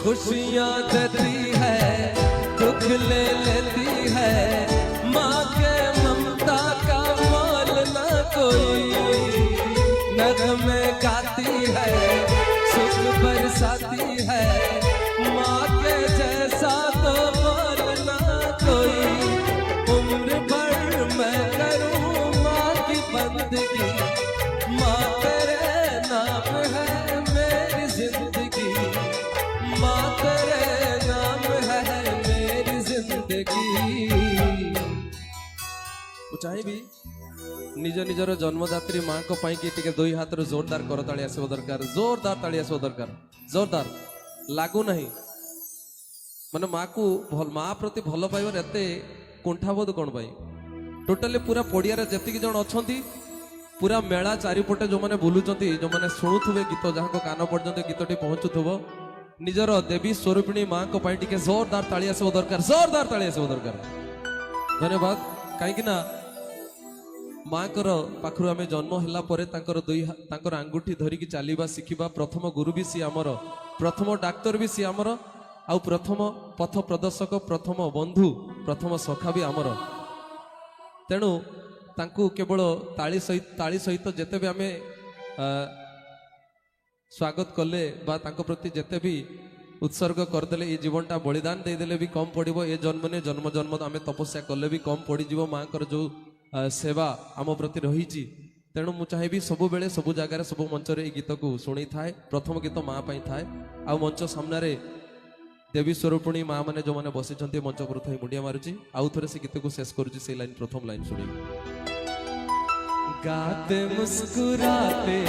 खुशियाँ देती है दुख ले लेती है, माँ के ममता का मोल न कोई। नगमे गाती है सुख बरसाती है, माँ के जैसा तो मोल न कोई। उम्र भर मैं करूँ माँ की बंदगी, माँ तेरे नाम है मेरी जिंदगी, माँ तेरे नाम है मेरी जिंदगी। चाहे भी निज निजर जन्मदात्री माँ को पाई कि टिके दुई हाथ जोरदार करताली आसो दरकार, जोरदार ताली आसो दरकार, जोरदार लागू नहीं माने माँ को माँ प्रति भल पाइबार एते कुंठाबोध कौन पाई। टोटाली पूरा पड़िया जेतिक जन अछंती पूरा मेला चारिपटे जो मैंने बुलुचंती, जो मैंने शुणुवे गीत जहाँ को कान पर्यंत गीतटी पहुंचुव, निजर देवी स्वरूपिणी माँ को पाई टिके जोरदार ताली आसो दरकार, जोरदार ताली आसो दरकार। धन्यवाद। कहीं माँ कर पाखु आम जन्म होला परे तांकर आंगुठी धरिकी चलवा शिखा, प्रथम गुरु भी सी आमर, प्रथम डाक्तर भी सी आमर, आउ प्रथम पथ प्रदर्शक, प्रथम बंधु, प्रथम सखा भी आमर। तेणु तांकु केवल ताली सहित जेते भी आमे स्वागत कले बा तांको प्रति जेते भी उत्सर्ग करदेले, ये जीवनटा बलिदान देदेले भी कम पड़ो। ये जन्म ने जन्म जन्म आम तपस्या कले भी कम पड़ो। माँ कर जो सेवा आम प्रति रही। तेणु मु चाहिए सबु बेले सबु जगार सबु मंच रे गीत को शुणी थाए। प्रथम गीत माँ पाई थाए, आ मंच सामने देवी स्वरूपिणी माँ मैंने जो मैंने बसी मंच पर थी मुंडिया मारुची। आउ थे से गीत को शेष करुच्ची से लाइन प्रथम लाइन शुणी। गाते मुस्कुराते